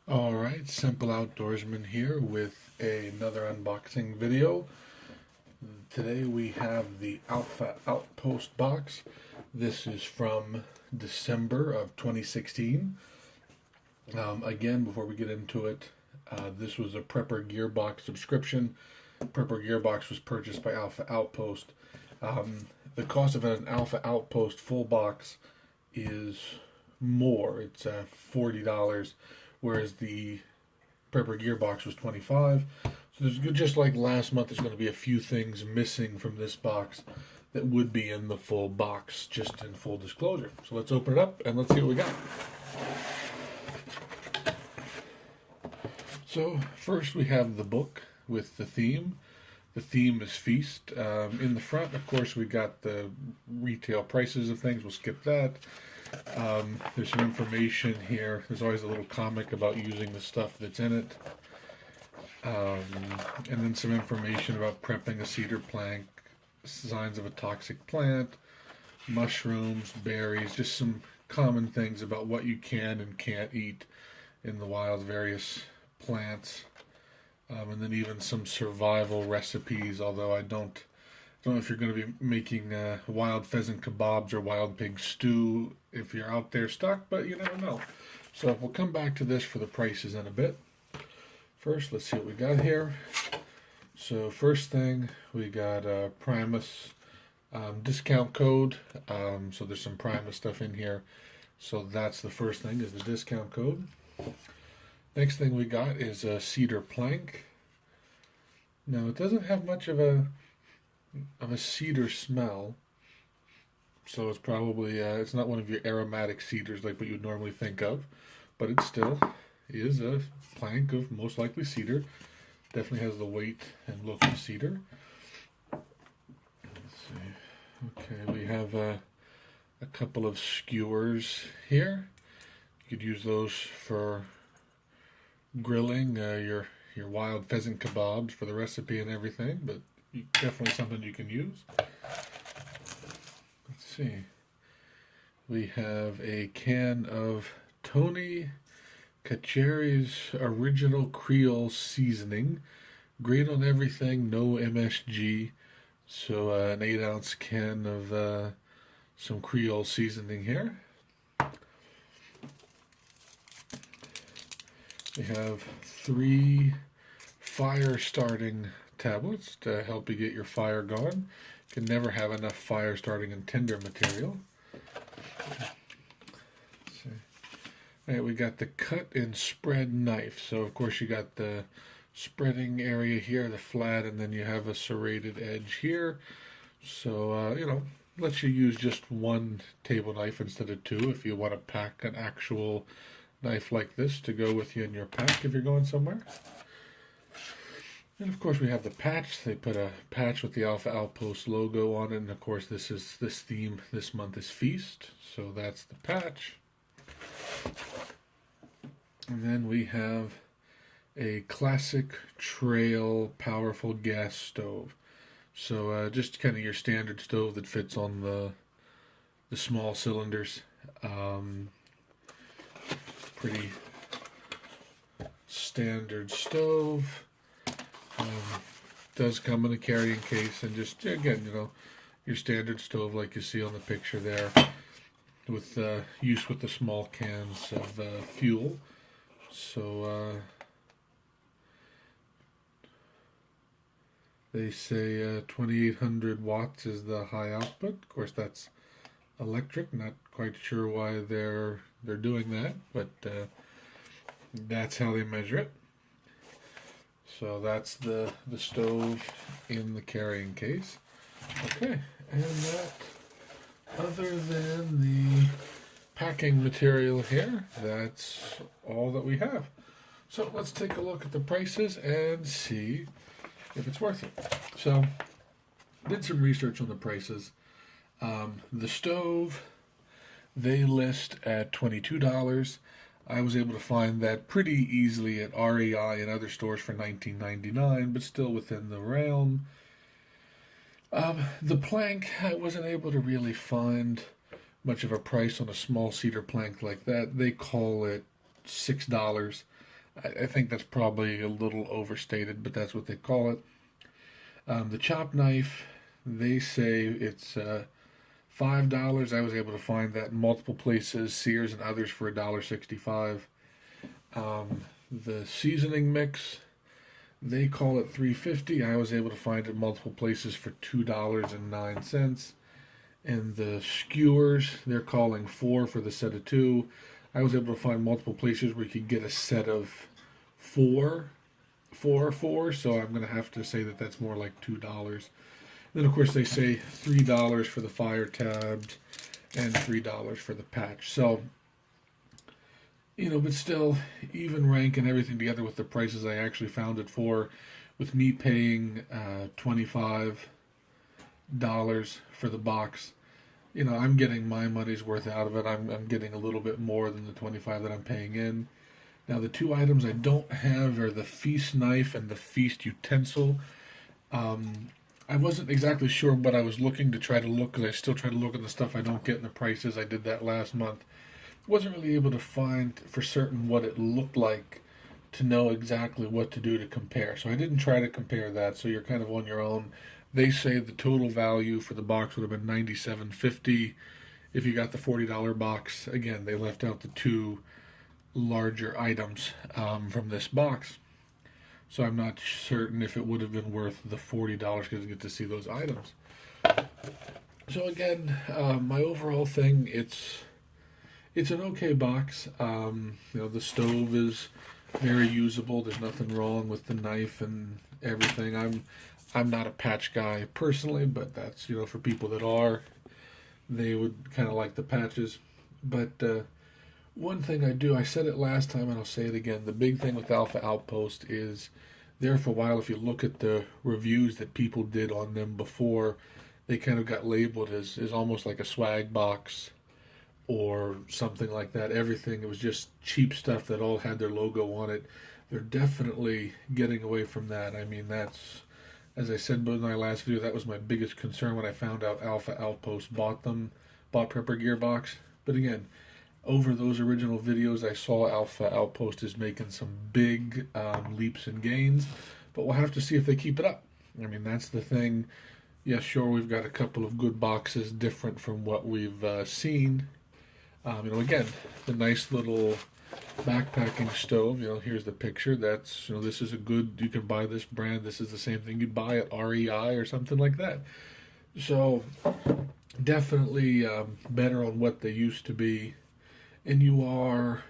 Alright, Simple Outdoorsman here with another unboxing video. Today we have the Alpha Outpost box. This is from December of 2016. Again, before we get into it, this was a Prepper Gearbox subscription. Prepper Gearbox was purchased by Alpha Outpost. The cost of an Alpha Outpost full box is more. It's $40, whereas the Prepper Gearbox was $25. So there's, just like last month, there's going to be a few things missing from this box that would be in the full box, just in full disclosure. So let's open it up and let's see what we got. So first we have the book with the theme. The theme is Feast. In the front, of course, we got the retail prices of things. We'll skip that. There's some information here. There's always a little comic about using the stuff that's in it. And then some information about prepping a cedar plank, signs of a toxic plant, mushrooms, berries, just some common things about what you can and can't eat in the wild, various plants. And then even some survival recipes, although I don't know if you're going to be making wild pheasant kebabs or wild pig stew if you're out there stuck, but you never know. So we'll come back to this for the prices in a bit. First, let's see what we got here. So first thing, we got a Primus discount code. So there's some Primus stuff in here. So that's the first thing, is the discount code. Next thing we got is a cedar plank. Now it doesn't have much of a cedar smell, so it's probably it's not one of your aromatic cedars like what you would normally think of, but it still is a plank of most likely cedar. Definitely has the weight and look of cedar. Let's see. Okay, we have a couple of skewers here. You could use those for grilling your wild pheasant kebabs for the recipe and everything, but definitely something you can use. Let's see. We have a can of Tony Cacheri's Original Creole Seasoning. Great on everything, no MSG. So an 8-ounce can of some Creole seasoning here. We have 3 fire starting tablets to help you get your fire going. You can never have enough fire starting and tinder material. Alright, we got the cut and spread knife. So of course you got the spreading area here, the flat, and then you have a serrated edge here. So lets you use just one table knife instead of 2 if you want to pack an actual knife like this to go with you in your pack if you're going somewhere. And of course we have the patch. They put a patch with the Alpha Outpost logo on it, and of course this theme this month is Feast, so that's the patch. And then we have a classic trail powerful gas stove. So just kind of your standard stove that fits on the small cylinders. Pretty standard stove. Does come in a carrying case, and just again, your standard stove like you see on the picture there, with use with the small cans of fuel. So they say 2800 watts is the high output. Of course, that's electric. Not quite sure why they're doing that, but that's how they measure it. So that's the stove in the carrying case. Okay, and that, other than the packing material here, that's all that we have. So let's take a look at the prices and see if it's worth it. So, did some research on the prices. The stove, they list at $22. I was able to find that pretty easily at REI and other stores for $19.99, but still within the realm. The plank, I wasn't able to really find much of a price on a small cedar plank like that. They call it $6. I think that's probably a little overstated, but that's what they call it. The chop knife, they say it's $5. I was able to find that in multiple places, Sears and others for $1.65. The seasoning mix, they call it $3.50. I was able to find it in multiple places for $2.09. And the skewers, they're calling $4 for the set of two. I was able to find multiple places where you could get a set of four, so I'm going to have to say that that's more like $2. Then, of course, they say $3 for the fire tabs and $3 for the patch. So, but still, even ranking everything together with the prices I actually found it for, with me paying $25 for the box, I'm getting my money's worth out of it. I'm getting a little bit more than the 25 that I'm paying in. Now, the two items I don't have are the feast knife and the feast utensil. I wasn't exactly sure what I was looking to try to look, because I still try to look at the stuff I don't get in the prices. I did that last month. Wasn't really able to find for certain what it looked like to know exactly what to do to compare. So I didn't try to compare that, so you're kind of on your own. They say the total value for the box would have been $97.50 if you got the $40 box. Again, they left out the two larger items from this box. So I'm not certain if it would have been worth the $40 because you get to see those items. So again, my overall thing, it's an okay box. The stove is very usable. There's nothing wrong with the knife and everything. I'm not a patch guy personally, but that's for people that are, they would kind of like the patches. But one thing I said it last time and I'll say it again. The big thing with Alpha Outpost is there for a while. If you look at the reviews that people did on them before, they kind of got labeled as almost like a swag box or something like that. Everything, it was just cheap stuff that all had their logo on it. They're definitely getting away from that. I mean, that's, as I said in my last video, that was my biggest concern when I found out Alpha Outpost bought Prepper Gear Box. But again, over those original videos, I saw Alpha Outpost is making some big leaps and gains, but we'll have to see if they keep it up. I mean, that's the thing. Yeah, sure, we've got a couple of good boxes different from what we've seen. Again, the nice little backpacking stove. Here's the picture. That's, this is a good, you can buy this brand. This is the same thing you'd buy at REI or something like that. So, definitely better on what they used to be. And you are,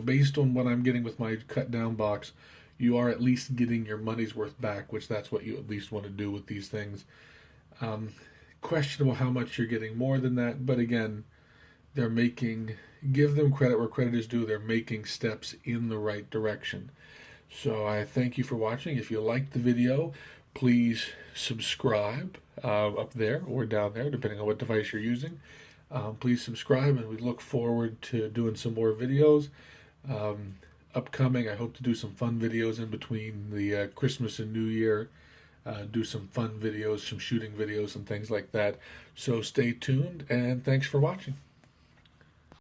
based on what I'm getting with my cut down box, you are at least getting your money's worth back, which that's what you at least want to do with these things. Questionable how much you're getting more than that, but again, give them credit where credit is due. They're making steps in the right direction. So I thank you for watching. If you liked the video, please subscribe up there or down there, depending on what device you're using. Please subscribe, and we look forward to doing some more videos. Upcoming, I hope to do some fun videos in between the Christmas and New Year. Do some fun videos, some shooting videos and things like that. So stay tuned, and thanks for watching.